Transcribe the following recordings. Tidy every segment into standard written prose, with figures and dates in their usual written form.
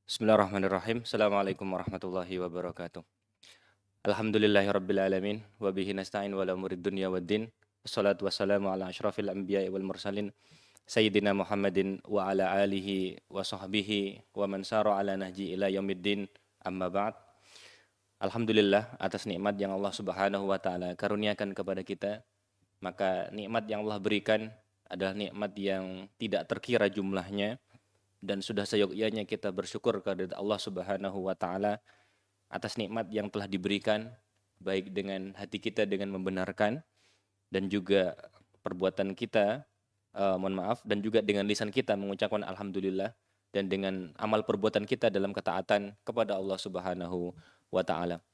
Bismillahirrahmanirrahim. Assalamualaikum warahmatullahi wabarakatuh. Alhamdulillahirrabbilalamin. Wabihi nasta'in wala murid dunya waddin. Wassalatu wassalamu ala ashrafil anbiya'i wal mursalin. Sayyidina Muhammadin wa ala alihi wa sahbihi wa man sara ala nahji ila yaumiddin. Amma ba'd. Alhamdulillah atas nikmat yang Allah Subhanahu wa taala karuniakan kepada kita. Maka nikmat yang Allah berikan adalah nikmat yang tidak terkira jumlahnya, dan sudah seyogyanya kita bersyukur kepada Allah Subhanahu wa taala atas nikmat yang telah diberikan, baik dengan hati kita dengan membenarkan, dan juga perbuatan kita mohon maaf, dan juga dengan lisan kita mengucapkan alhamdulillah, dan dengan amal perbuatan kita dalam ketaatan kepada Allah Subhanahu wa taala.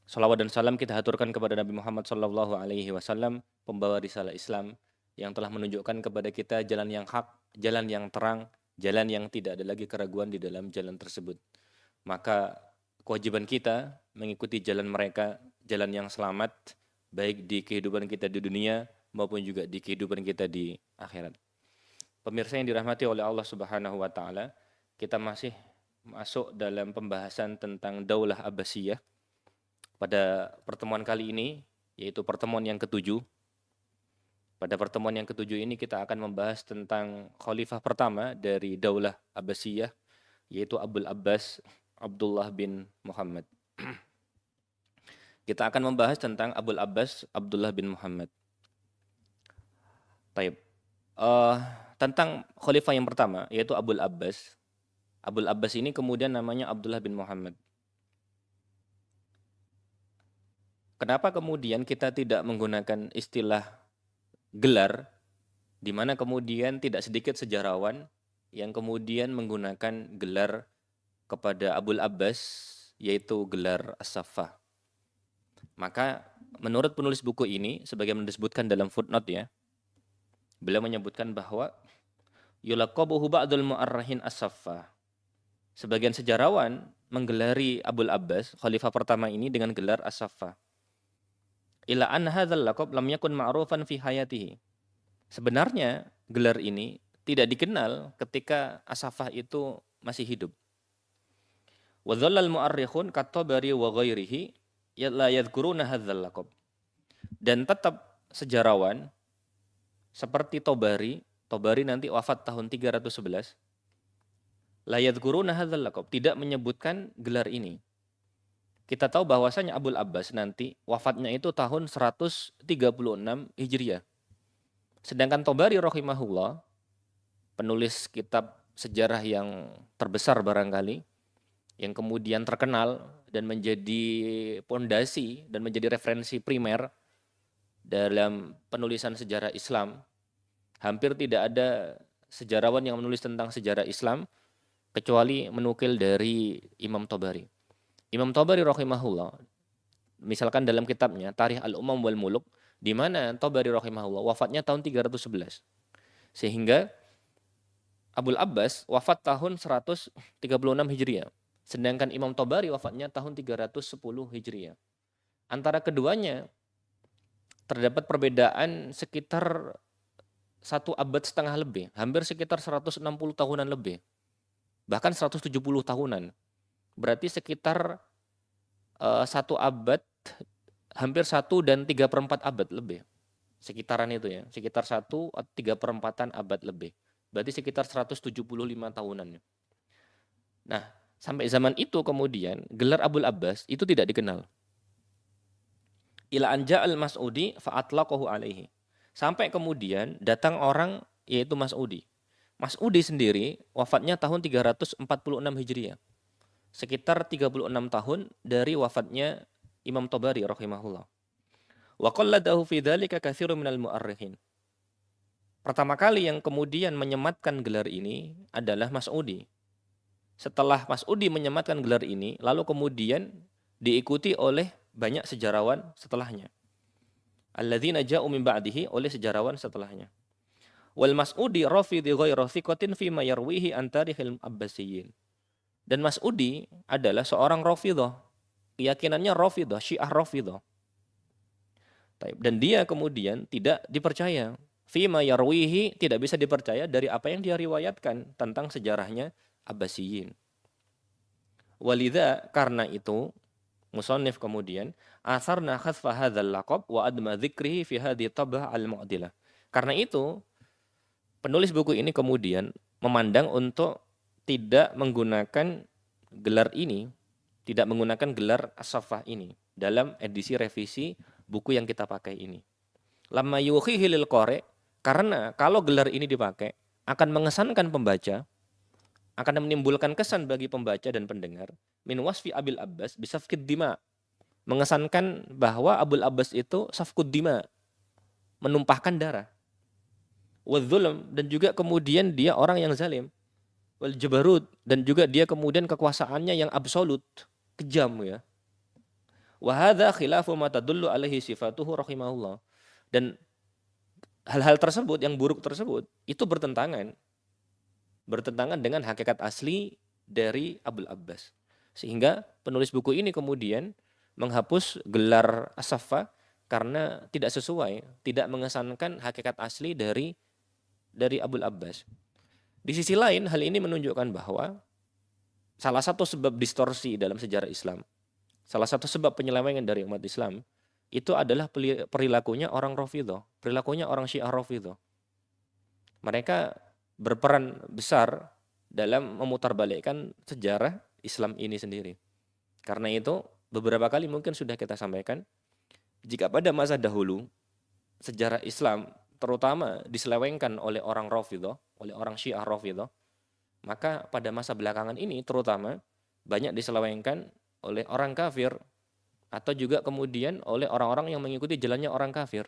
Salawat dan salam kita haturkan kepada Nabi Muhammad sallallahu alaihi wasallam, pembawa risalah Islam yang telah menunjukkan kepada kita jalan yang hak, jalan yang terang, jalan yang tidak ada lagi keraguan di dalam jalan tersebut. Maka kewajiban kita mengikuti jalan mereka, jalan yang selamat, baik di kehidupan kita di dunia maupun juga di kehidupan kita di akhirat. Pemirsa yang dirahmati oleh Allah Subhanahu wa taala, kita masih masuk dalam pembahasan tentang Daulah Abbasiyah. Pada pertemuan kali ini, yaitu pertemuan yang ketujuh. Pada pertemuan yang ketujuh ini kita akan membahas tentang khalifah pertama dari Daulah Abbasiyah, yaitu Abul Abbas Abdullah bin Muhammad. Kita akan membahas tentang Abul Abbas Abdullah bin Muhammad. Taib. Tentang khalifah yang pertama, yaitu Abul Abbas. Abul Abbas ini kemudian namanya Abdullah bin Muhammad. Kenapa kemudian kita tidak menggunakan istilah gelar, di mana kemudian tidak sedikit sejarawan yang kemudian menggunakan gelar kepada Abul Abbas, yaitu gelar As-Saffah. Maka menurut penulis buku ini, sebagaimana disebutkan dalam footnote ya, beliau menyebutkan bahwa yulaqabuhu ba'dul mu'arrahin As-Saffah. Sebagian sejarawan menggelari Abul Abbas, khalifah pertama ini, dengan gelar As-Saffah. Ila an hadzal laqab lam yakun ma'rufan fi hayatihi. Sebenarnya gelar ini tidak dikenal ketika As-Saffah itu masih hidup. Wa dhallal mu'arrikhun kat-Tabari wa ghairihi la yadhkuruna hadzal laqab. Dan tetap sejarawan seperti Tabari nanti wafat tahun 311, la yadhkuruna hadzal laqab, tidak menyebutkan gelar ini. Kita tahu bahwasanya Abul Abbas nanti wafatnya itu tahun 136 Hijriah. Sedangkan Tabari rahimahullah, penulis kitab sejarah yang terbesar barangkali, yang kemudian terkenal dan menjadi pondasi dan menjadi referensi primer dalam penulisan sejarah Islam. Hampir tidak ada sejarawan yang menulis tentang sejarah Islam kecuali menukil dari Imam Tabari. Imam Tabari rahimahullah, misalkan dalam kitabnya Tarikh Al-Umam wal Muluk, di mana Tabari rahimahullah wafatnya tahun 311. Sehingga Abul Abbas wafat tahun 136 Hijriah. Sedangkan Imam Tabari wafatnya tahun 310 Hijriah. Antara keduanya terdapat perbedaan sekitar 1,5 abad lebih, hampir sekitar 160 tahunan lebih. Bahkan 170 tahunan. Berarti sekitar 1 abad, hampir 1 dan 3/4 abad lebih. Sekitaran itu ya, sekitar 1/3 abad lebih. Berarti sekitar 175 tahunan. Nah, sampai zaman itu kemudian gelar Abul Abbas itu tidak dikenal. Ila anja al-Mas'udi fa'atlaqahu alaihi. Sampai kemudian datang orang yaitu Mas'udi. Mas'udi sendiri wafatnya tahun 346 Hijriah. Sekitar 36 tahun dari wafatnya Imam Tabari rahimahullah. Wa qalladahu fi dzalika katsirun minal mu'arrikhin. Pertama kali yang kemudian menyematkan gelar ini adalah Mas'udi. Setelah Mas'udi menyematkan gelar ini, lalu kemudian diikuti oleh banyak sejarawan setelahnya. Alladzina ja'u min ba'dihi, oleh sejarawan setelahnya. Wal Mas'udi rafidhi ghairu thiqatin fi ma yarwihi an tarikhil Abbasiyyin. Dan Mas'udi adalah seorang Rafidhah. Keyakinannya Rafidhah, Syiah Rafidhah. Dan dia kemudian tidak dipercaya. Fima yarwihi, tidak bisa dipercaya dari apa yang dia riwayatkan tentang sejarahnya Abbasiyyin. Walidha, karena itu musannif kemudian asarna khasfa hadzal laqab wa adma dzikrihi fi hadhihi tabah al-mu'dilah. Karena itu penulis buku ini kemudian memandang untuk tidak menggunakan gelar ini, tidak menggunakan gelar as-saffah ini dalam edisi revisi buku yang kita pakai ini. Lamma yukhihi lil qari, karena kalau gelar ini dipakai akan mengesankan pembaca, akan menimbulkan kesan bagi pembaca dan pendengar min wasfi Abil Abbas bisafkid dima, mengesankan bahwa Abul Abbas itu safkud dima, menumpahkan darah, wadzulm, dan juga kemudian dia orang yang zalim, wal jabarut, dan juga dia kemudian kekuasaannya yang absolut, kejam ya. Wa hadza khilafu ma tadullu alaihi sifatuhu rahimahullah. Dan hal-hal tersebut yang buruk tersebut itu bertentangan dengan hakikat asli dari Abul Abbas. Sehingga penulis buku ini kemudian menghapus gelar as-saffah karena tidak sesuai, tidak mengesankan hakikat asli dari Abul Abbas. Di sisi lain, hal ini menunjukkan bahwa salah satu sebab distorsi dalam sejarah Islam, salah satu sebab penyelewengan dari umat Islam, itu adalah perilakunya orang Rafidhah, perilakunya orang Syiah Rafidhah. Mereka berperan besar dalam memutarbalikkan sejarah Islam ini sendiri. Karena itu, beberapa kali mungkin sudah kita sampaikan, jika pada masa dahulu sejarah Islam terutama diselewengkan oleh orang Rafidhah, oleh orang Syiah Rafidhah, maka pada masa belakangan ini terutama banyak diselewengkan oleh orang kafir atau juga kemudian oleh orang-orang yang mengikuti jalannya orang kafir.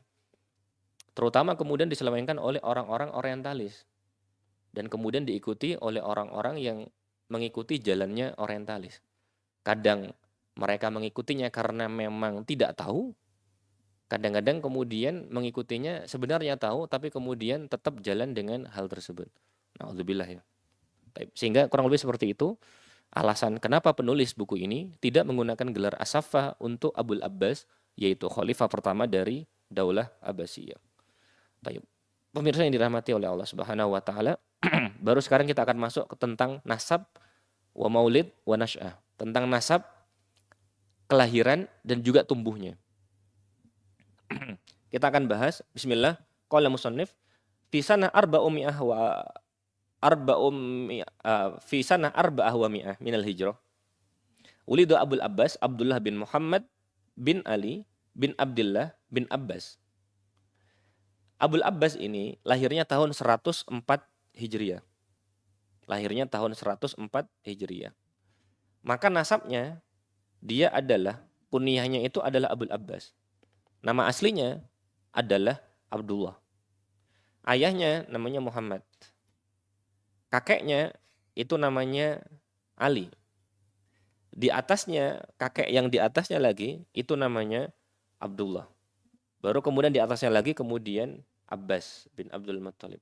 Terutama kemudian diselewengkan oleh orang-orang orientalis dan kemudian diikuti oleh orang-orang yang mengikuti jalannya orientalis. Kadang mereka mengikutinya karena memang tidak tahu, kadang-kadang kemudian mengikutinya sebenarnya tahu tapi kemudian tetap jalan dengan hal tersebut. Na'udzubillah ya. Sehingga kurang lebih seperti itu alasan kenapa penulis buku ini tidak menggunakan gelar as-saffah untuk Abul Abbas, yaitu khalifah pertama dari Daulah Abbasiyah. Baik. Pemirsa yang dirahmati oleh Allah Subhanahu wa taala, baru sekarang kita akan masuk ke tentang nasab wa maulid wa nasy'ah, tentang nasab, kelahiran dan juga tumbuhnya. Kita akan bahas bismillah, qala musannif fi sanah arba'umiyah wa fi sanah arba'ah wa mi'ah minal hijrah. Ulida Abul Abbas Abdullah bin Muhammad bin Ali bin Abdullah bin Abbas. Abul Abbas ini lahirnya tahun 104 Hijriah. Lahirnya tahun 104 Hijriah. Maka nasabnya dia adalah, kunyahnya itu adalah Abul Abbas. Nama aslinya adalah Abdullah. Ayahnya namanya Muhammad. Kakeknya itu namanya Ali. Di atasnya, kakek yang di atasnya lagi itu namanya Abdullah. Baru kemudian di atasnya lagi kemudian Abbas bin Abdul Muttalib.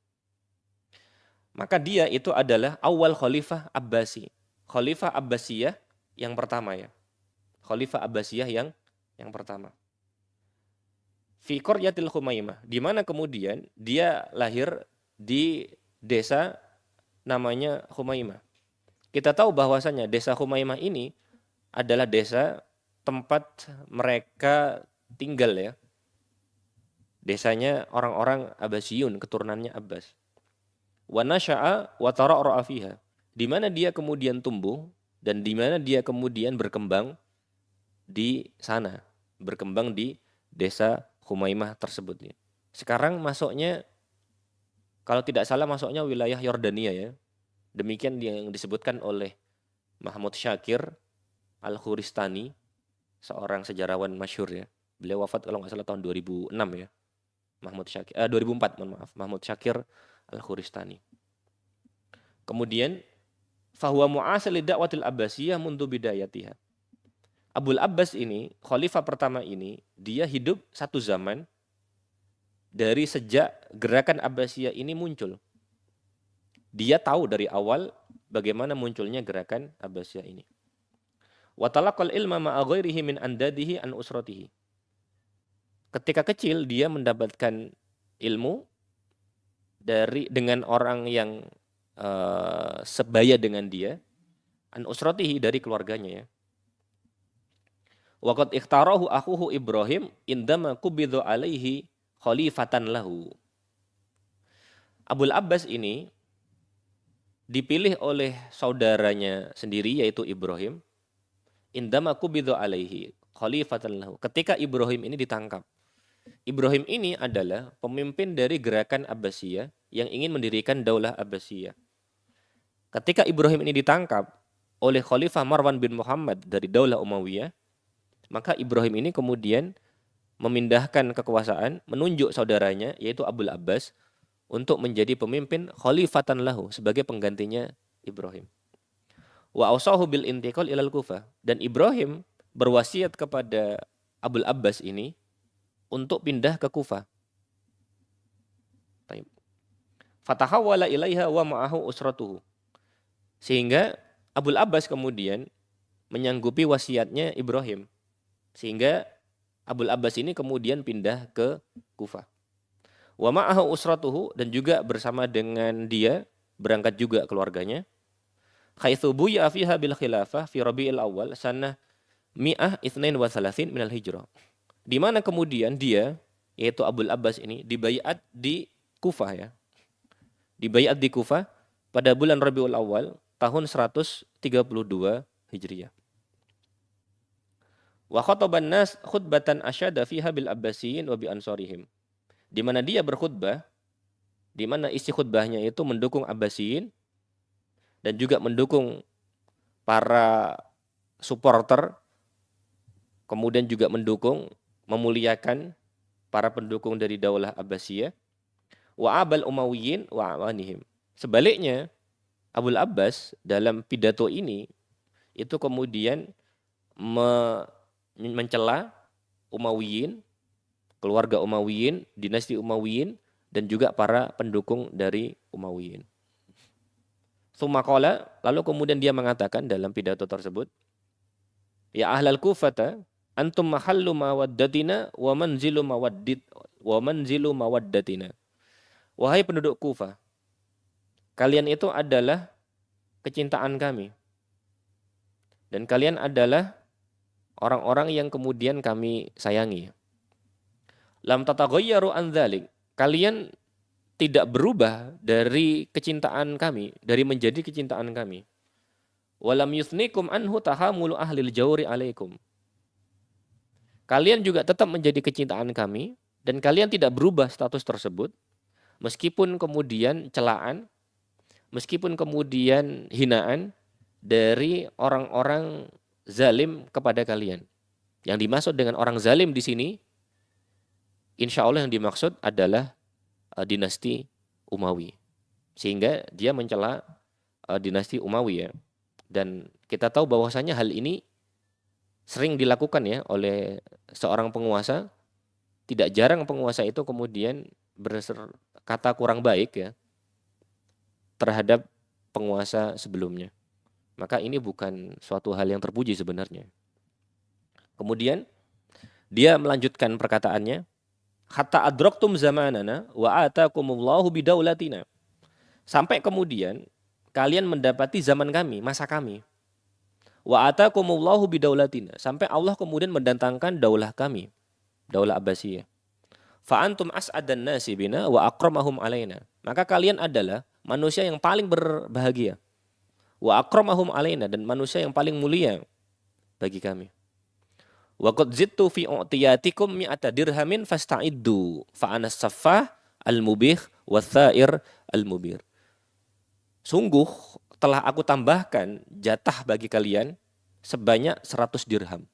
Maka dia itu adalah awal khalifah Abbasi. Khalifah Abbasiyah yang pertama ya. Khalifah Abbasiyah yang pertama. Fi qaryatil Khumaimah, di mana kemudian dia lahir di desa namanya Khumaimah. Kita tahu bahwasanya desa Khumaimah ini adalah desa tempat mereka tinggal ya. Desanya orang-orang Abbasiyun, keturunannya Abbas. Wa nasya'a wa tara'ra'a fiha. Di mana dia kemudian tumbuh dan di mana dia kemudian berkembang di sana, berkembang di desa Khumaimah tersebut. Sekarang masuknya, kalau tidak salah masuknya wilayah Yordania ya. Demikian yang disebutkan oleh Mahmud Syakir Al-Khuristani, seorang sejarawan masyhur ya. Beliau wafat kalau nggak salah tahun 2006 ya. 2004, mohon maaf. Mahmud Syakir Al-Khuristani. Kemudian fahuwa mu'asir li da'watil Abbasiyah mundu bidayatiha. Abul Abbas ini, khalifah pertama ini, dia hidup satu zaman dari sejak gerakan Abbasiyah ini muncul. Dia tahu dari awal bagaimana munculnya gerakan Abbasiyah ini. Wa talaqal ilma ma'a ghairihi min andadihi an usratihi. Ketika kecil dia mendapatkan ilmu dengan orang yang sebaya dengan dia, an usratihi, dari keluarganya ya. Wa qad ikhtarahu akhuhu Ibrahim indama qubidhu alaihi khalifatan lahu. Abul Abbas ini dipilih oleh saudaranya sendiri yaitu Ibrahim indama qubidhu alaihi khalifatan lahu. Ketika Ibrahim ini ditangkap. Ibrahim ini adalah pemimpin dari gerakan Abbasiyah yang ingin mendirikan Daulah Abbasiyah. Ketika Ibrahim ini ditangkap oleh Khalifah Marwan bin Muhammad dari Daulah Umayyah, maka Ibrahim ini kemudian memindahkan kekuasaan, menunjuk saudaranya yaitu Abul Abbas untuk menjadi pemimpin khalifatan lahu sebagai penggantinya Ibrahim. Wa ausahu bil intiqal ilal Kufah, dan Ibrahim berwasiat kepada Abul Abbas ini untuk pindah ke Kufah. Fatahawala ilaiha wa ma'ahu usratuhu. Sehingga Abul Abbas kemudian menyanggupi wasiatnya Ibrahim. Sehingga Abul Abbas ini kemudian pindah ke Kufah. Wa ma'ahu usratuhu, dan juga bersama dengan dia berangkat juga keluarganya. Haitsu buya fiha bil khilafah fi Rabiul Awal sanah 132 minal hijrah. Di mana kemudian dia, yaitu Abul Abbas ini, dibaiat di Kufah ya. Dibaiat di Kufah pada bulan Rabiul Awal tahun 132 Hijriah. Wa khataban nas khutbatan asyada fiha bil Abbasiyin wa bi ansarihim. Di mana dia berkhutbah, di mana isi khutbahnya itu mendukung Abbasiyin dan juga mendukung para supporter, kemudian juga mendukung, memuliakan para pendukung dari Daulah Abbasiyah, wa abal Umayyin wa awanihim. Sebaliknya, Abul Abbas dalam pidato ini itu kemudian mencela Umayyin, keluarga Umayyin, dinasti Umayyin, dan juga para pendukung dari Umayyin. Tsumma qala, lalu kemudian dia mengatakan dalam pidato tersebut, ya ahlal Kufata, antum mahallu mawaddatina wa manzilu mawaddatina. Wahai penduduk Kufah, kalian itu adalah kecintaan kami. Dan kalian adalah orang-orang yang kemudian kami sayangi. Lam tataghayyaru an dzalik. Kalian tidak berubah dari kecintaan kami, dari menjadi kecintaan kami. Walam yuthnikum anhu tahamulu ahlil jawri alaikum. Kalian juga tetap menjadi kecintaan kami, dan kalian tidak berubah status tersebut, meskipun kemudian celaan, meskipun kemudian hinaan dari orang-orang zalim kepada kalian. Yang dimaksud dengan orang zalim di sini, insya Allah yang dimaksud adalah dinasti Umawi. Sehingga dia mencela dinasti Umawi ya. Dan kita tahu bahwasanya hal ini sering dilakukan ya oleh seorang penguasa. Tidak jarang penguasa itu kemudian berkata kurang baik ya terhadap penguasa sebelumnya. Maka ini bukan suatu hal yang terpuji sebenarnya. Kemudian dia melanjutkan perkataannya, hatta adraktum zamanana wa atakumullahu bidaulatina. Sampai kemudian kalian mendapati zaman kami, masa kami. Wa atakumullahu bidaulatina, sampai Allah kemudian mendatangkan daulah kami, Daulah Abbasiyah. Fa antum as'adan nasi bina wa akramahum alaina. Maka kalian adalah manusia yang paling berbahagia. Wa akramahum alaina, dan manusia yang paling mulia bagi kami. Wa qad zidtu fi u'tiyatikum mi'ata dirhamin fasta'iddu fa ana saffah al-mubih wa thair al-mubir. Sungguh telah aku tambahkan jatah bagi kalian sebanyak 100 dirham.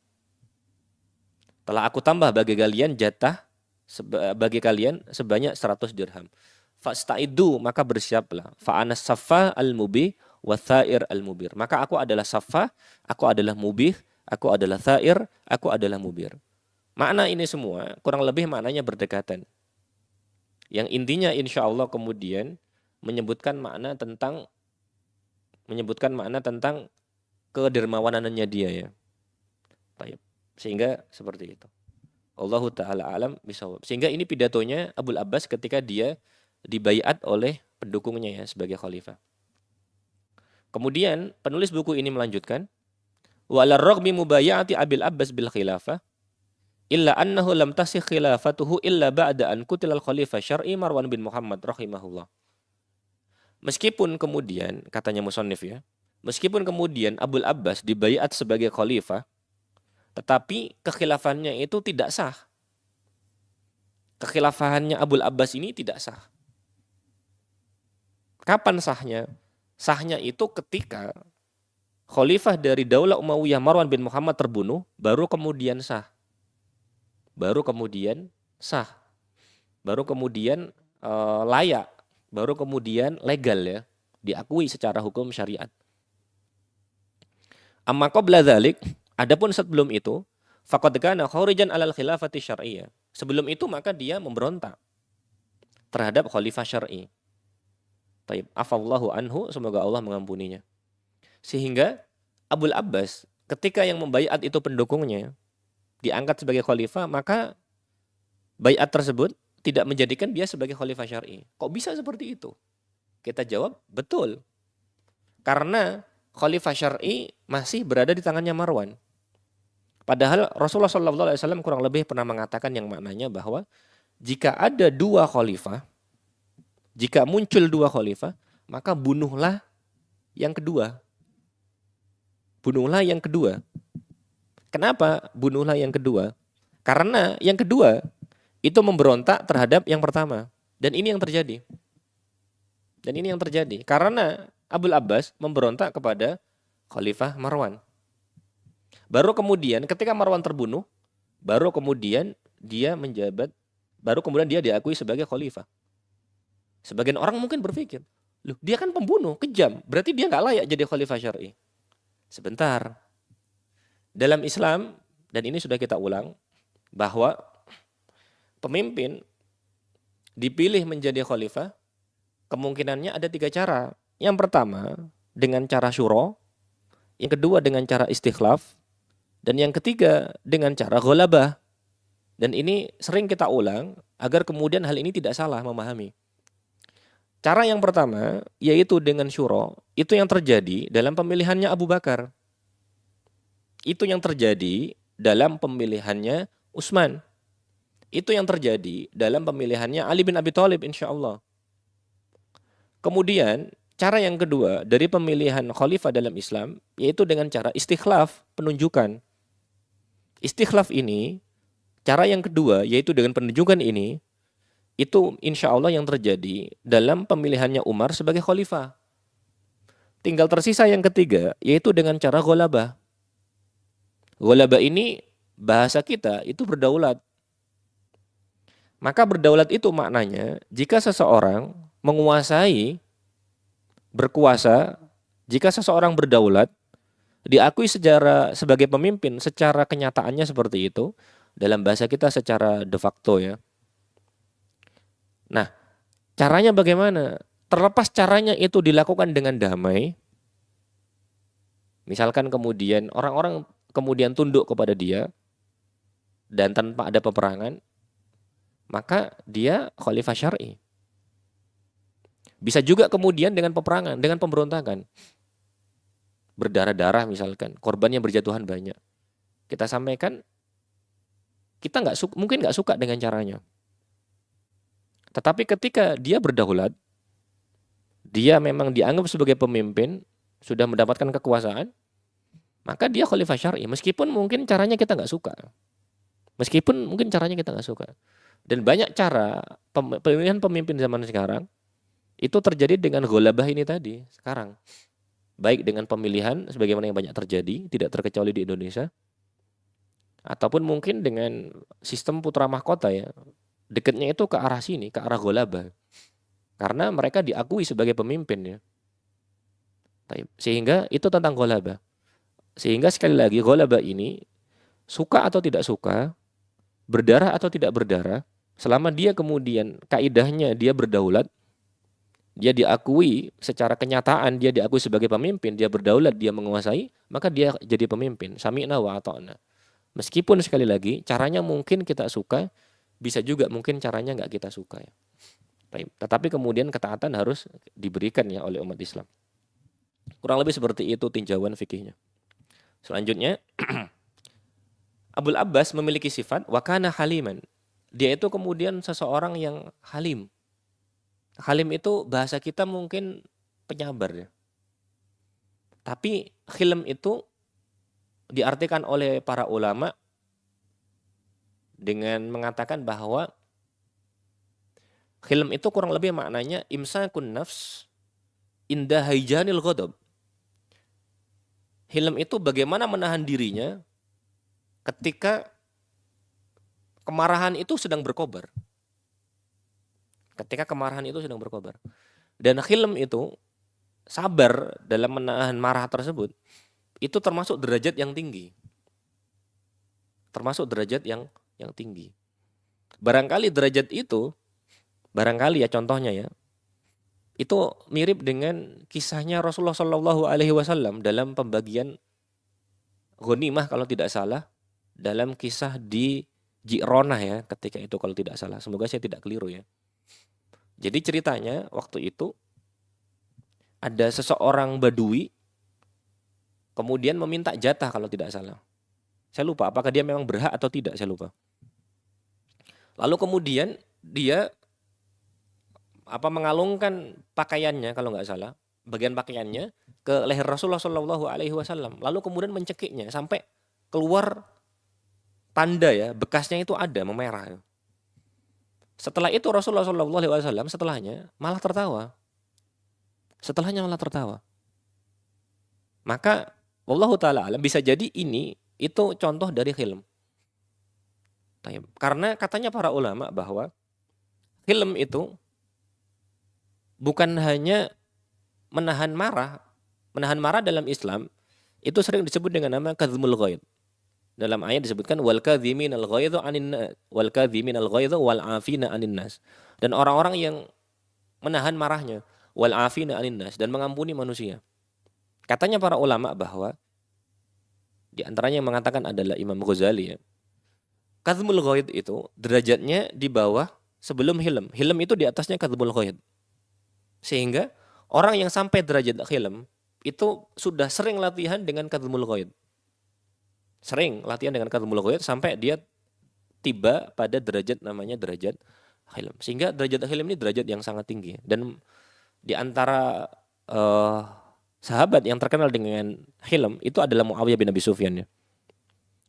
Telah aku tambah bagi kalian jatah bagi kalian sebanyak 100 dirham. Fasta'iddu, maka bersiaplah. Fa ana saffah al-mubih wa thair al-mubir. Maka aku adalah saffah, aku adalah mubih, aku adalah thair, aku adalah mubir. Makna ini semua kurang lebih maknanya berdekatan. Yang intinya insya Allah kemudian menyebutkan makna tentang kedermawanannya dia ya. Baik. Sehingga seperti itu. Allahu ta'ala alam bisawab. Sehingga ini pidatonya Abul Abbas ketika dia dibaiat oleh pendukungnya ya sebagai khalifah. Kemudian penulis buku ini melanjutkan, wa ala raghmi mubaya'ati Abil Abbas bil khilafah illa annahu lam tasih khilafatuhu illa ba'da an qutilal khalifah syar'i Marwan bin Muhammad rahimahullah. Meskipun kemudian, katanya musannif ya, meskipun kemudian Abul Abbas dibaiat sebagai khalifah, tetapi kekhilafannya itu tidak sah. Kekhilafahannya Abul Abbas ini tidak sah. Kapan sahnya? Sahnya itu ketika khalifah dari Daulah Umayyah Marwan bin Muhammad terbunuh, baru kemudian sah. Baru kemudian sah. Baru kemudian layak. Baru kemudian legal ya. Diakui secara hukum syariat. Amma qabla dzalik, adapun sebelum itu, faqad kana kharijan 'alal khilafati syar'iyyah. Sebelum itu maka dia memberontak terhadap khalifah syar'i. Taib, afallahu anhu, semoga Allah mengampuninya. Sehingga Abul Abbas ketika yang membaiat itu pendukungnya diangkat sebagai khalifah, maka baiat tersebut tidak menjadikan dia sebagai khalifah syar'i. Kok bisa seperti itu? Kita jawab, betul. Karena khalifah syar'i masih berada di tangannya Marwan. Padahal Rasulullah SAW kurang lebih pernah mengatakan yang maknanya bahwa jika ada dua khalifah, jika muncul dua khalifah, maka bunuhlah yang kedua. Bunuhlah yang kedua. Kenapa bunuhlah yang kedua? Karena yang kedua itu memberontak terhadap yang pertama. Dan ini yang terjadi. Dan ini yang terjadi. Karena Abul Abbas memberontak kepada Khalifah Marwan. Baru kemudian ketika Marwan terbunuh, baru kemudian dia menjabat, baru kemudian dia diakui sebagai khalifah. Sebagian orang mungkin berpikir, loh dia kan pembunuh, kejam, berarti dia nggak layak jadi khalifah syar'i. Sebentar. Dalam Islam, dan ini sudah kita ulang, bahwa pemimpin dipilih menjadi khalifah, kemungkinannya ada 3 cara. Yang pertama, dengan cara syura. Yang kedua, dengan cara istikhlaf. Dan yang ketiga, dengan cara ghalabah. Dan ini sering kita ulang, agar kemudian hal ini tidak salah memahami. Cara yang pertama, yaitu dengan syura, itu yang terjadi dalam pemilihannya Abu Bakar. Itu yang terjadi dalam pemilihannya Utsman. Itu yang terjadi dalam pemilihannya Ali bin Abi Thalib insyaallah. Kemudian, cara yang kedua dari pemilihan khalifah dalam Islam, yaitu dengan cara istikhlaf, penunjukan. Istikhlaf ini, cara yang kedua, yaitu dengan penunjukan ini, itu insya Allah yang terjadi dalam pemilihannya Umar sebagai khalifah. Tinggal tersisa yang ketiga, yaitu dengan cara ghalabah. Ghalabah ini, bahasa kita, itu berdaulat. Maka berdaulat itu maknanya, jika seseorang menguasai, berkuasa, jika seseorang berdaulat, diakui sebagai pemimpin secara kenyataannya seperti itu, dalam bahasa kita secara de facto ya. Nah, caranya bagaimana? Terlepas caranya itu dilakukan dengan damai, misalkan kemudian orang-orang kemudian tunduk kepada dia, dan tanpa ada peperangan, maka dia khalifah syar'i. Bisa juga kemudian dengan peperangan, dengan pemberontakan. Berdarah-darah misalkan, korbannya berjatuhan banyak. Kita sampaikan, kita mungkin nggak suka dengan caranya. Tetapi ketika dia berdaulat, dia memang dianggap sebagai pemimpin, sudah mendapatkan kekuasaan, maka dia khalifah syar'i. Meskipun mungkin caranya kita nggak suka. Meskipun mungkin caranya kita nggak suka. Dan banyak cara pemilihan pemimpin zaman sekarang, itu terjadi dengan ghalabah ini tadi, sekarang. Baik dengan pemilihan, sebagaimana yang banyak terjadi, tidak terkecuali di Indonesia, ataupun mungkin dengan sistem putra mahkota ya, dekatnya itu ke arah sini, ke arah ghalabah. Karena mereka diakui sebagai pemimpin ya. Sehingga itu tentang ghalabah. Sehingga sekali lagi ghalabah ini, suka atau tidak suka, berdarah atau tidak berdarah, selama dia kemudian kaidahnya dia berdaulat, dia diakui secara kenyataan, dia diakui sebagai pemimpin, dia berdaulat, dia menguasai, maka dia jadi pemimpin. Sami'na wa ata'na. Meskipun sekali lagi caranya mungkin kita suka, bisa juga mungkin caranya nggak kita suka ya. Tetapi kemudian ketaatan harus diberikan ya oleh umat Islam. Kurang lebih seperti itu tinjauan fikihnya. Selanjutnya, Abul Abbas memiliki sifat wakana haliman. Dia itu kemudian seseorang yang halim. Halim itu bahasa kita mungkin penyabar ya. Tapi hilm itu diartikan oleh para ulama dengan mengatakan bahwa hilm itu kurang lebih maknanya imsakun nafs inda haijanil ghadab. Hilm itu bagaimana menahan dirinya ketika kemarahan itu sedang berkobar. Ketika kemarahan itu sedang berkobar. Dan hilm itu sabar dalam menahan marah tersebut itu termasuk derajat yang tinggi. Termasuk derajat yang tinggi. Barangkali derajat itu, barangkali ya contohnya ya, itu mirip dengan kisahnya Rasulullah Shallallahu Alaihi Wasallam dalam pembagian ghanimah kalau tidak salah, dalam kisah di Ji'ronah ya ketika itu kalau tidak salah. Semoga saya tidak keliru ya. Jadi ceritanya waktu itu ada seseorang Badui kemudian meminta jatah kalau tidak salah. Saya lupa apakah dia memang berhak atau tidak, saya lupa. Lalu kemudian dia mengalungkan pakaiannya kalau nggak salah, bagian pakaiannya ke leher Rasulullah Shallallahu Alaihi Wasallam. Lalu kemudian mencekiknya sampai keluar tanda ya, bekasnya itu ada memerah. Setelah itu Rasulullah Shallallahu Alaihi Wasallam setelahnya malah tertawa. Maka wallahu taala alam bisa jadi ini itu contoh dari hilm. Karena katanya para ulama bahwa hilm itu bukan hanya menahan marah. Menahan marah dalam Islam itu sering disebut dengan nama kadzmul ghaidh. Dalam ayat disebutkan wal kadhiminal ghaidha 'wal 'afina 'anin nas. Dan orang-orang yang menahan marahnya wal 'afina 'anin nas dan mengampuni manusia. Katanya para ulama bahwa di antaranya yang mengatakan adalah Imam Ghazali ya. Kadzmul ghaidh itu derajatnya di bawah sebelum hilm. Hilm itu di atasnya kadzmul ghaidh. Sehingga orang yang sampai derajat hilm itu sudah sering latihan dengan kadzmul ghaidh. Sering latihan dengan kadzmul ghaidh sampai dia tiba pada derajat namanya derajat hilm. Sehingga derajat hilm ini derajat yang sangat tinggi. Dan di antara sahabat yang terkenal dengan hilm itu adalah Muawiyah bin Abi Sufyan ya.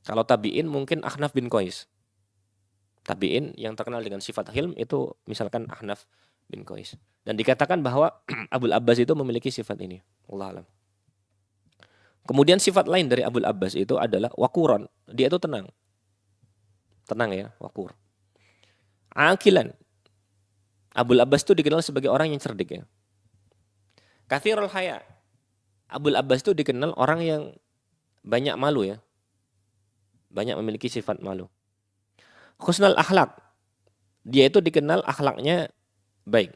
Kalau tabi'in mungkin Ahnaf bin Qais. Tabi'in yang terkenal dengan sifat hilm itu misalkan Ahnaf bin Qais. Dan dikatakan bahwa Abul Abbas itu memiliki sifat ini. Wallahu a'lam. Kemudian sifat lain dari Abul Abbas itu adalah wakuron. Dia itu tenang. Tenang ya, wakur. Akilan. Abul Abbas itu dikenal sebagai orang yang cerdik ya. Kathirul haya. Abul Abbas itu dikenal orang yang banyak malu ya. Banyak memiliki sifat malu. Husnul akhlak. Dia itu dikenal akhlaknya baik.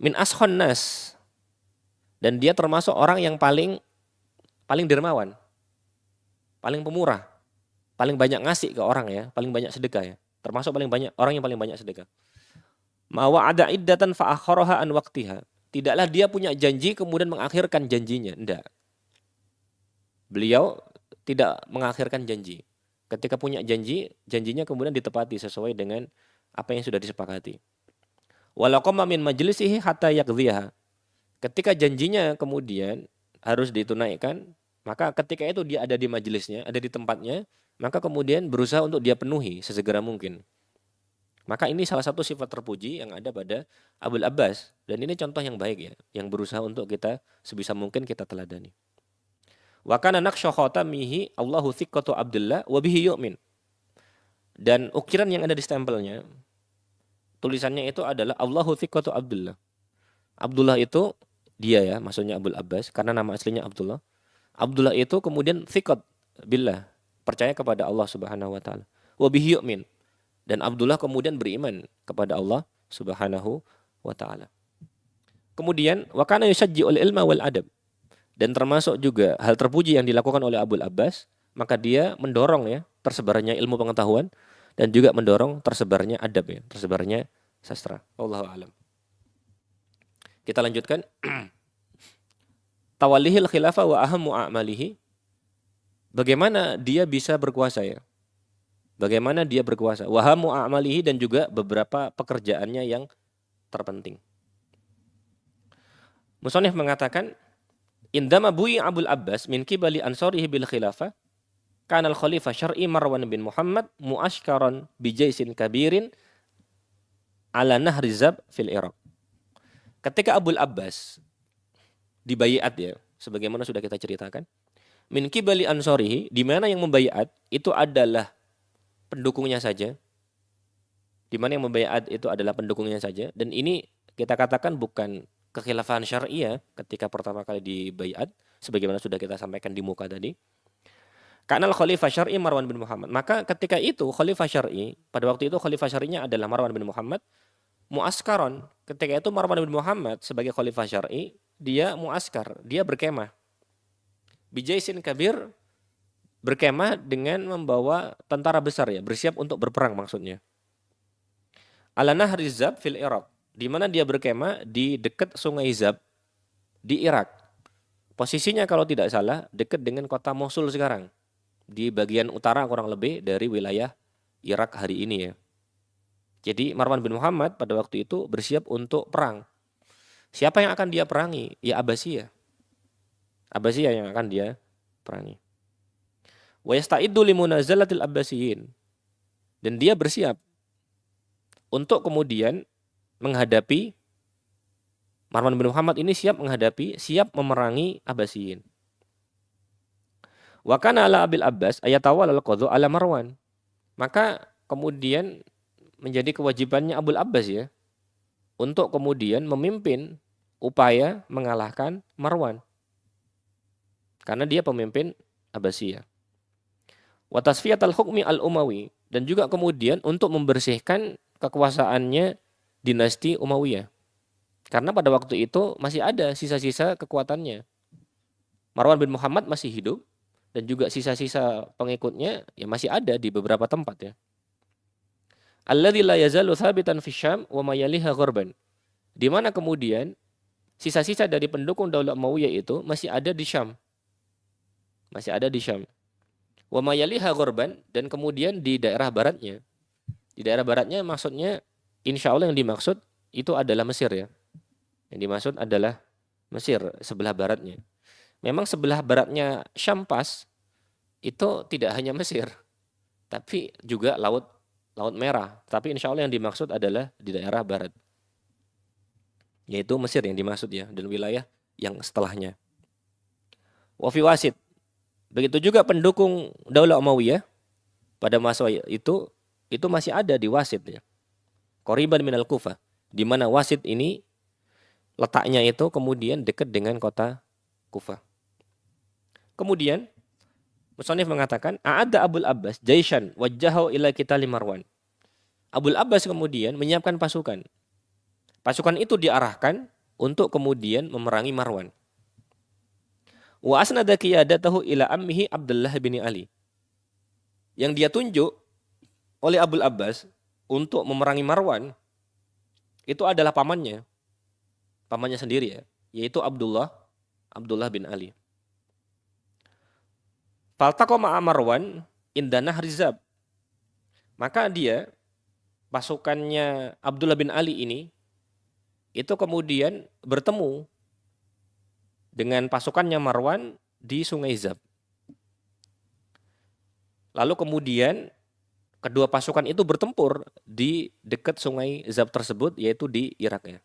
Min ashon nas. Dan dia termasuk orang yang paling dermawan. Paling pemurah. Paling banyak ngasih ke orang ya. Paling banyak sedekah ya. Termasuk paling banyak orang yang paling banyak sedekah. Mawa ada iddatan fa'akharaha an waqtiha. Tidaklah dia punya janji kemudian mengakhirkan janjinya. Tidak. Beliau tidak mengakhirkan janji. Ketika punya janji, janjinya kemudian ditepati sesuai dengan apa yang sudah disepakati. Walaqama min majlisihi hatta yaqdhiha. Ketika janjinya kemudian harus ditunaikan, maka ketika itu dia ada di majelisnya, ada di tempatnya, maka kemudian berusaha untuk dia penuhi sesegera mungkin. Maka ini salah satu sifat terpuji yang ada pada Abul Abbas. Dan ini contoh yang baik ya, yang berusaha untuk kita sebisa mungkin kita teladani. Wa kana naqsha khatamihi Allahu thiqatu Abdullah wa bihi yu'min. Dan ukiran yang ada di stempelnya, tulisannya itu adalah Allahu thiqatu Abdullah. Abdullah itu dia ya, maksudnya Abul Abbas karena nama aslinya Abdullah. Abdullah itu kemudian thiqat billah, percaya kepada Allah Subhanahu wa taala. Wa bihi yu'min. Dan Abdullah kemudian beriman kepada Allah Subhanahu wa taala. Kemudian wa kana yusajji'ul ilma wal adab. Dan termasuk juga hal terpuji yang dilakukan oleh Abul Abbas, maka dia mendorong ya tersebarnya ilmu pengetahuan dan juga mendorong tersebarnya adab ya, tersebarnya sastra. Wallahu a'lam. Kita lanjutkan. tawallihil khilafah wa ahammu a'malihi. Bagaimana dia bisa berkuasa ya? Bagaimana dia berkuasa? Wa ahammu a'malihi, dan juga beberapa pekerjaannya yang terpenting. Musannif mengatakan, indama bu'i Abul Abbas min qibali ansarihi bil khilafah, kana al-khalifah syar'i Marwan bin Muhammad mu'ashkaran bi jaisin kabirin ala nahri Zab fil Iraq. Ketika Abul Abbas dibaiat ya, sebagaimana sudah kita ceritakan, min qibali ansarihi, di mana yang membaiat itu adalah pendukungnya saja. Di mana yang membaiat itu adalah pendukungnya saja, dan ini kita katakan bukan kekhilafahan syar'iyah ketika pertama kali dibaiat, sebagaimana sudah kita sampaikan di muka tadi. Karena khalifah syar'i Marwan bin Muhammad. Maka ketika itu khalifah syar'i, pada waktu itu khalifah syar'inya adalah Marwan bin Muhammad, mu'askaron. Ketika itu Marwan bin Muhammad sebagai khalifah syar'i, dia mu'askar, dia berkemah. Bijaisin kabir, berkemah dengan membawa tentara besar ya, bersiap untuk berperang maksudnya. Ala nahri Zab fil Iraq, di mana dia berkemah di dekat sungai Zab di Irak. Posisinya kalau tidak salah dekat dengan kota Mosul sekarang, di bagian utara kurang lebih dari wilayah Irak hari ini ya. Jadi Marwan bin Muhammad pada waktu itu bersiap untuk perang. Siapa yang akan dia perangi? Ya Abbasiyah. Abbasiyah yang akan dia perangi. Wa yasta'iddu limunazalatil Abbasiyin. Dan dia bersiap untuk kemudian menghadapi, Marwan bin Muhammad ini siap memerangi Abbasiyin. Wa kana ala Abil Abbas ayatawal al-qadha ala Marwan. Maka kemudian menjadi kewajibannya Abul Abbas ya, untuk kemudian memimpin upaya mengalahkan Marwan. Karena dia pemimpin Abbasiyah. Wa tasfiyatal hukmi al-Umawi, dan juga kemudian untuk membersihkan kekuasaannya dinasti Umayyah. Karena pada waktu itu masih ada sisa-sisa kekuatannya. Marwan bin Muhammad masih hidup, dan juga sisa-sisa pengikutnya ya masih ada di beberapa tempat ya. Alladzi la yazalu thabitan fi Syam wa ma yaliha gharban. Di mana kemudian sisa-sisa dari pendukung Daulah Umayyah itu masih ada di Syam. Masih ada di Syam. Wa ma yaliha gharban, dan kemudian di daerah baratnya. Di daerah baratnya maksudnya insya Allah yang dimaksud itu adalah Mesir ya. Yang dimaksud adalah Mesir, sebelah baratnya. Memang sebelah baratnya Syam pas itu tidak hanya Mesir, tapi juga Laut Merah. Tapi insya Allah yang dimaksud adalah di daerah barat. Yaitu Mesir yang dimaksud ya, dan wilayah yang setelahnya. Wa fi Wasit. Begitu juga pendukung Daulah Umayyah pada masa itu masih ada di Wasit ya. Qoriban minal Kufah, di mana Wasit ini letaknya itu kemudian dekat dengan kota Kufah. Kemudian musannif mengatakan, a'adda Abul Abbas jaishan wajjahu ila qitali Marwan. Abul Abbas kemudian menyiapkan pasukan. Pasukan itu diarahkan untuk kemudian memerangi Marwan. Wa asnada qiyadatahu ila ammihi Abdullah bin Ali. Yang dia tunjuk oleh Abul Abbas untuk memerangi Marwan itu adalah pamannya sendiri ya, yaitu Abdullah bin Ali. Faltaqa ma'a Marwan inda nahri Zab. Maka dia, pasukannya Abdullah bin Ali ini, itu kemudian bertemu dengan pasukannya Marwan di Sungai Zab. Lalu kemudian kedua pasukan itu bertempur di dekat Sungai Zab tersebut, yaitu di Irak ya.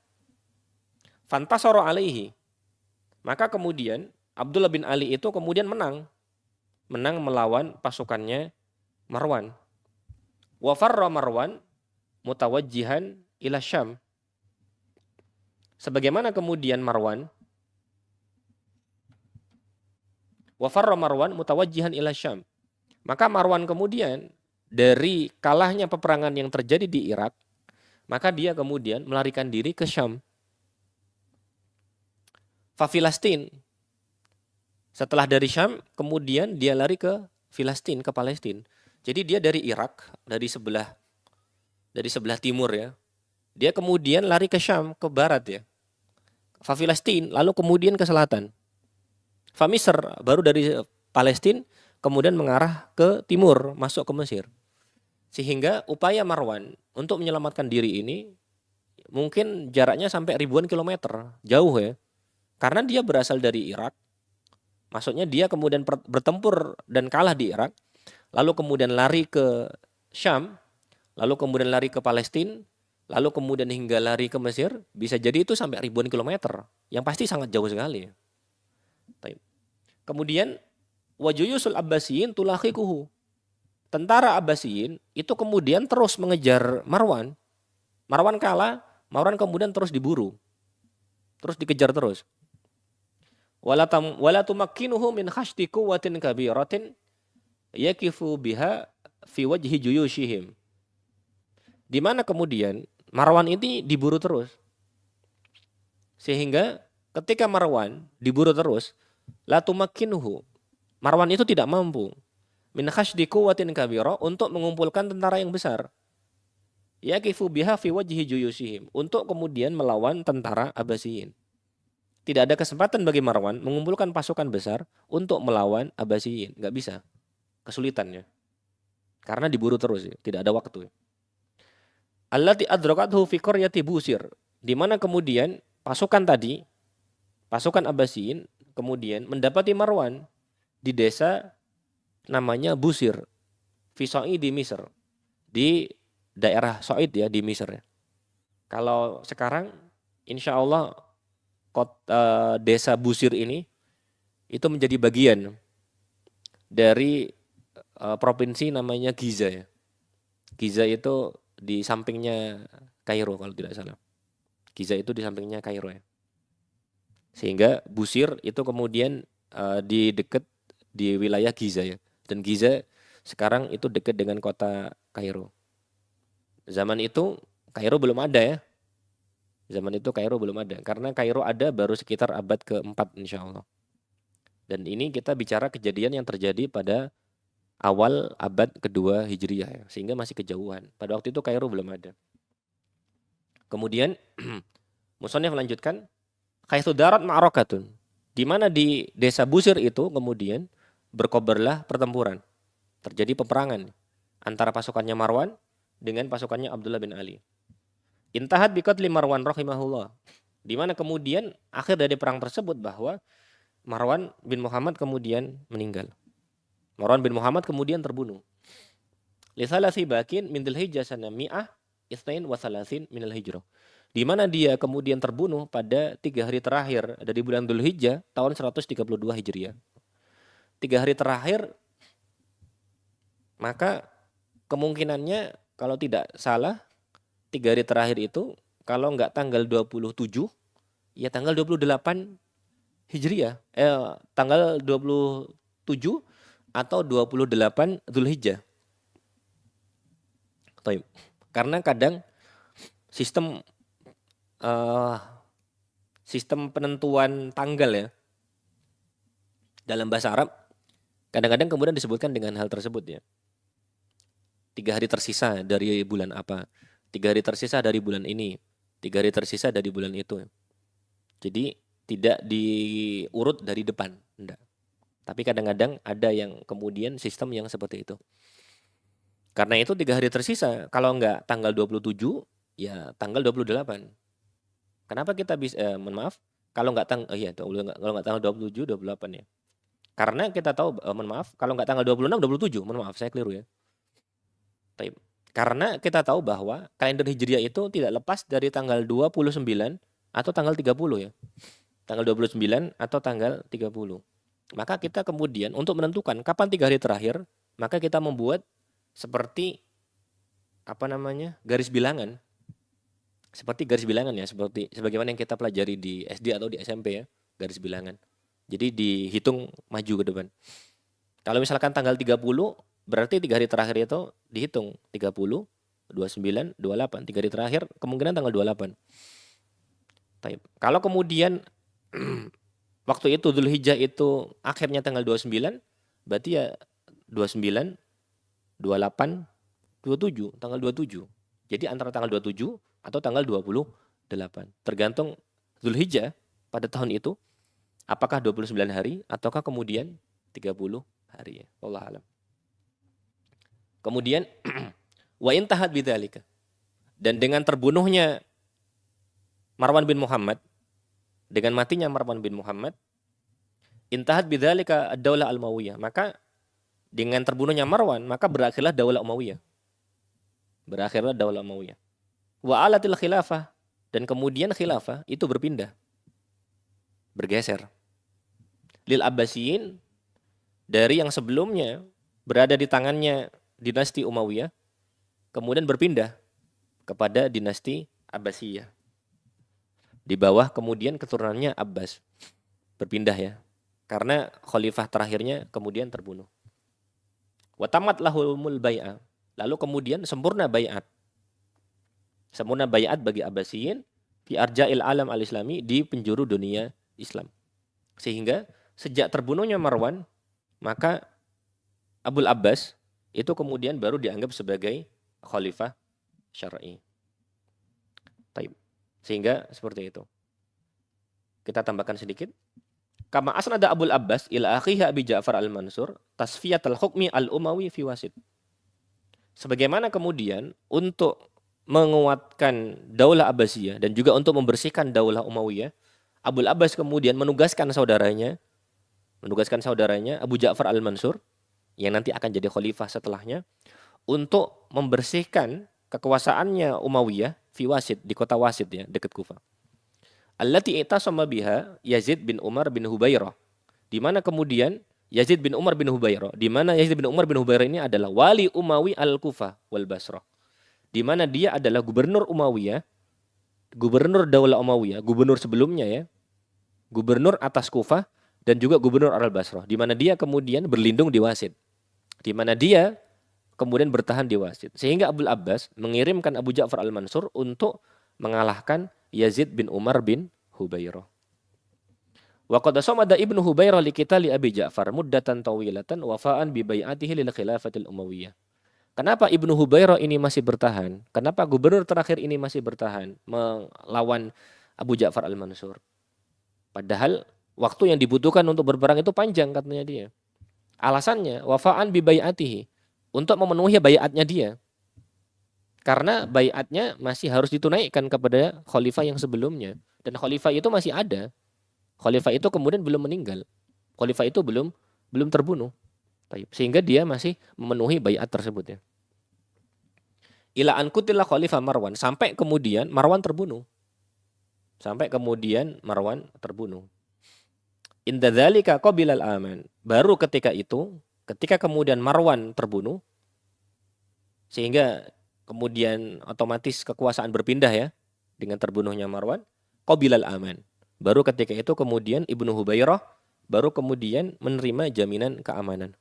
Fantasara alaihi. Maka kemudian Abdullah bin Ali itu kemudian menang melawan pasukannya Marwan. Wa farra Marwan mutawajjihan ila Syam. Sebagaimana kemudian Marwan, wa farra Marwan mutawajjihan ila Syam. Maka Marwan kemudian dari kalahnya peperangan yang terjadi di Irak, maka dia kemudian melarikan diri ke Syam. Fa Filastin. Setelah dari Syam, kemudian dia lari ke Filastin, ke Palestina. Jadi dia dari Irak, dari sebelah timur ya. Dia kemudian lari ke Syam, ke barat ya. Fa Filastin, lalu kemudian ke selatan. Misr, baru dari Palestina kemudian mengarah ke timur, masuk ke Mesir. Sehingga upaya Marwan untuk menyelamatkan diri ini mungkin jaraknya sampai ribuan kilometer, jauh ya. Karena dia berasal dari Irak, maksudnya dia kemudian bertempur dan kalah di Irak, lalu kemudian lari ke Syam, lalu kemudian lari ke Palestina, lalu kemudian hingga lari ke Mesir, bisa jadi itu sampai ribuan kilometer, yang pasti sangat jauh sekali. Kemudian wajuyusul Abbasiyin tulakhiquhu. Tentara Abbasiyin itu kemudian terus mengejar Marwan. Marwan kalah, Marwan kemudian terus diburu. Terus dikejar terus. Wala tumakkinuhu min khashti quwwatin kabiratin yakifu biha fi wajhi juyushihim. Di mana kemudian Marwan ini diburu terus. Sehingga ketika Marwan diburu terus, la tumakkinuhu. Marwan itu tidak mampu min khashdi quwwatin kabira untuk mengumpulkan tentara yang besar. Yakifu biha fi wajhi juyushihim, untuk kemudian melawan tentara Abbasiyin. Tidak ada kesempatan bagi Marwan mengumpulkan pasukan besar untuk melawan Abbasiyin, nggak bisa. Kesulitannya. Karena diburu terus, tidak ada waktu. Allati adrakathu fi qaryati Busir, di mana kemudian pasukan tadi, pasukan Abbasiyin kemudian mendapati Marwan di desa namanya Busir, fi Sa'idi Misr, di daerah Sa'id ya, di Misr ya. Kalau sekarang insya Allah desa Busir ini itu menjadi bagian dari provinsi namanya Giza ya. Giza itu di sampingnya Kairo kalau tidak salah. Giza itu di sampingnya Kairo ya. Sehingga Busir itu kemudian di dekat di wilayah Giza ya. Dan Giza sekarang itu dekat dengan kota Kairo. Zaman itu Kairo belum ada ya. Zaman itu Kairo belum ada. Karena Kairo ada baru sekitar abad keempat insya Allah. Dan ini kita bicara kejadian yang terjadi pada awal abad kedua Hijriyah ya. Sehingga masih kejauhan. Pada waktu itu Kairo belum ada. Kemudian Musonif melanjutkan, haitsu darat ma'rakatun. Di mana di desa Busir itu kemudian berkobarlah pertempuran. Terjadi peperangan antara pasukannya Marwan dengan pasukannya Abdullah bin Ali. Intahat biqatli Marwan rahimahullah. Di mana kemudian akhir dari perang tersebut bahwa Marwan bin Muhammad kemudian meninggal. Marwan bin Muhammad kemudian terbunuh. Li salasi bakin min Dzulhijjah sana mi'ah isnain wa salasin minal hijrah. Di mana dia kemudian terbunuh pada 3 hari terakhir dari bulan Dzulhijjah tahun 132 Hijriah. 3 hari terakhir, maka kemungkinannya kalau tidak salah 3 hari terakhir itu kalau enggak tanggal 27 ya tanggal 28 Hijriah. Tanggal 27 atau 28 Dzulhijjah. Karena kadang sistem penentuan tanggal ya dalam bahasa Arab kadang-kadang kemudian disebutkan dengan hal tersebut ya. 3 hari tersisa dari bulan apa? 3 hari tersisa dari bulan ini. 3 hari tersisa dari bulan itu. Jadi tidak diurut dari depan, enggak. Tapi kadang-kadang ada yang kemudian sistem yang seperti itu. Karena itu 3 hari tersisa, kalau enggak tanggal 27 ya tanggal 28. Kenapa kita bisa mohon maaf, kalau enggak kalau enggak tanggal 27 28 ya. Karena kita tahu mohon maaf, kalau enggak tanggal 26 27, mohon maaf saya keliru ya. Baik. Karena kita tahu bahwa kalender Hijriah itu tidak lepas dari tanggal 29 atau tanggal 30 ya. Tanggal 29 atau tanggal 30. Maka kita kemudian untuk menentukan kapan 3 hari terakhir, maka kita membuat seperti garis bilangan. Seperti garis bilangan ya, seperti sebagaimana yang kita pelajari di SD atau di SMP ya, garis bilangan. Jadi dihitung maju ke depan. Kalau misalkan tanggal 30, berarti 3 hari terakhir itu dihitung 30, 29, 28. 3 hari terakhir kemungkinan tanggal 28. Kalau kemudian waktu itu Dzulhijjah itu akhirnya tanggal 29, berarti ya 29, 28, 27, tanggal 27. Jadi antara tanggal 27 atau tanggal 28. Tergantung Dzulhijjah pada tahun itu Apakah 29 hari ataukah kemudian 30 hari ya. Wallahu alam. Kemudian wa intahat bidzalika. Dan dengan terbunuhnya Marwan bin Muhammad, dengan matinya Marwan bin Muhammad, intahat bidzalika ad-daulah al-Umayyah. Maka dengan terbunuhnya Marwan, maka berakhirlah Daulah Umayyah. Berakhirlah Daulah Umayyah. Wa alatil khilafah, dan kemudian khilafah itu berpindah, bergeser. Lil Abbasiyin, dari yang sebelumnya berada di tangannya dinasti Umayyah, kemudian berpindah kepada dinasti Abbasiyah. Di bawah kemudian keturunannya Abbas. Berpindah ya. Karena khalifah terakhirnya kemudian terbunuh. Wa tamat lahumul bai'ah. Lalu kemudian sempurna bai'at. Sempurna bai'at bagi Abbasiyin fi arja'il alam al-islami, di penjuru dunia Islam. Sehingga sejak terbunuhnya Marwan, maka Abul Abbas itu kemudian baru dianggap sebagai khalifah syar'i. Taib. Sehingga seperti itu. Kita tambahkan sedikit. Kama asnada Abul Abbas ila akhihi Abi Ja'far al-Mansur tasfiyatul hukmi al-Umawi fi wasid. Sebagaimana kemudian untuk menguatkan Daulah Abbasiyah dan juga untuk membersihkan Daulah Umayyah, Abul Abbas kemudian menugaskan saudaranya Abu Ja'far al-Mansur yang nanti akan jadi khalifah setelahnya untuk membersihkan kekuasaannya Umayyah fi Wasid, di kota Wasid ya, dekat Kufah. Allati itasama biha Yazid bin Umar bin Hubairah. Di mana kemudian Yazid bin Umar bin Hubairah, di mana Yazid bin Umar bin Hubairah ini adalah wali Umawi al-Kufah wal Basrah. Di mana dia adalah gubernur Umayyah, gubernur Daulah Umayyah, gubernur sebelumnya ya. Gubernur atas Kufah dan juga gubernur al-Basrah, di mana dia kemudian berlindung di Wasid. Di mana dia kemudian bertahan di Wasid. Sehingga Abul Abbas mengirimkan Abu Ja'far al-Mansur untuk mengalahkan Yazid bin Umar bin Hubairah. Wa qad samada Ibnu Hubairah li qitali Abi Ja'far muddatan tawilatan wafa'an bi bai'atihi lil khilafatil Umayyah. Kenapa Ibnu Hubairah ini masih bertahan? Kenapa gubernur terakhir ini masih bertahan melawan Abu Ja'far al-Mansur? Padahal waktu yang dibutuhkan untuk berperang itu panjang katanya dia. Alasannya wafa'an bi bai'atihi, untuk memenuhi bai'atnya dia. Karena bai'atnya masih harus ditunaikan kepada khalifah yang sebelumnya. Dan khalifah itu masih ada. Khalifah itu kemudian belum meninggal. Khalifah itu belum terbunuh. Sehingga dia masih memenuhi bai'at tersebut ya. Ila an qutila khalifah Marwan, sampai kemudian Marwan terbunuh. Inda dzalika qabilal aman. Baru ketika itu, ketika kemudian Marwan terbunuh, sehingga kemudian otomatis kekuasaan berpindah ya, dengan terbunuhnya Marwan, qabilal aman. Baru ketika itu kemudian Ibnu Hubairah baru kemudian menerima jaminan keamanan.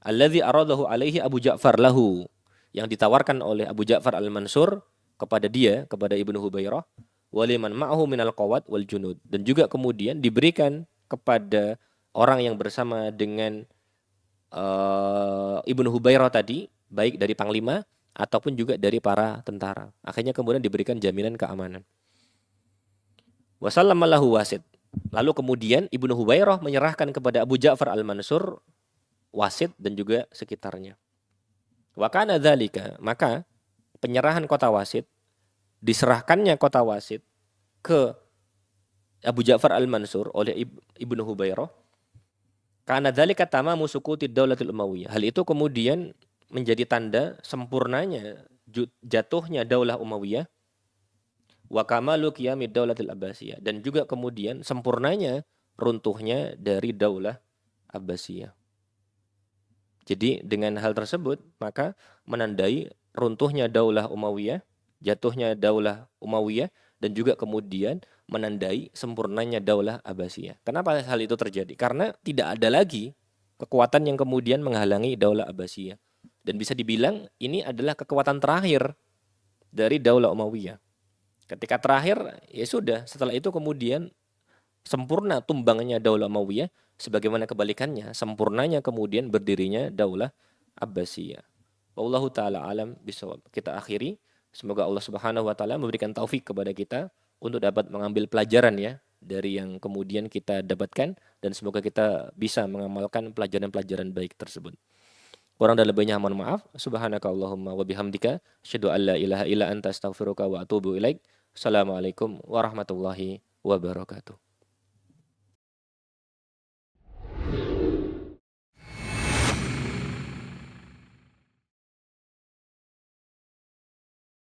Alladzi aradahu alaihi Abu Ja'far lahu, yang ditawarkan oleh Abu Ja'far al-Mansur kepada dia, kepada Ibnu Hubairah, waliman ma'ahu minal qawat wal junud, dan juga kemudian diberikan kepada orang yang bersama dengan Ibnu Hubairah tadi, baik dari panglima ataupun juga dari para tentara. Akhirnya kemudian diberikan jaminan keamanan. Wasallama lahu Wasid. Lalu kemudian Ibnu Hubairah menyerahkan kepada Abu Ja'far al-Mansur Wasid dan juga sekitarnya. Wa kana dzalika, maka penyerahan kota Wasid, diserahkannya kota Wasid ke Abu Ja'far al-Mansur oleh Ibnu Hubairah, karena dzalika tamamu suquti daulatil Umayyah. Hal itu kemudian menjadi tanda sempurnanya jatuhnya Daulah Umayyah, wa kamalu qiyamid daulatil Abbasiyah, dan juga kemudian sempurnanya runtuhnya dari Daulah Abbasiyah. Jadi dengan hal tersebut maka menandai runtuhnya Daulah Umayyah, jatuhnya Daulah Umayyah, dan juga kemudian menandai sempurnanya Daulah Abbasiyah. Kenapa hal itu terjadi? Karena tidak ada lagi kekuatan yang kemudian menghalangi Daulah Abbasiyah. Dan bisa dibilang ini adalah kekuatan terakhir dari Daulah Umayyah. Ketika terakhir, ya sudah, setelah itu kemudian sempurna tumbangnya Daulah Umayyah, sebagaimana kebalikannya, sempurnanya kemudian berdirinya Daulah Abbasiyah. Wallahu ta'ala alam bisawab. Kita akhiri. Semoga Allah Subhanahu wa taala memberikan taufik kepada kita untuk dapat mengambil pelajaran ya dari yang kemudian kita dapatkan, dan semoga kita bisa mengamalkan pelajaran-pelajaran baik tersebut. Kurang dan lebihnya mohon maaf. Subhanakallahumma wa bihamdika asyhadu an la ilaha illa anta astaghfiruka wa atubu ilaik. Assalamualaikum warahmatullahi wabarakatuh.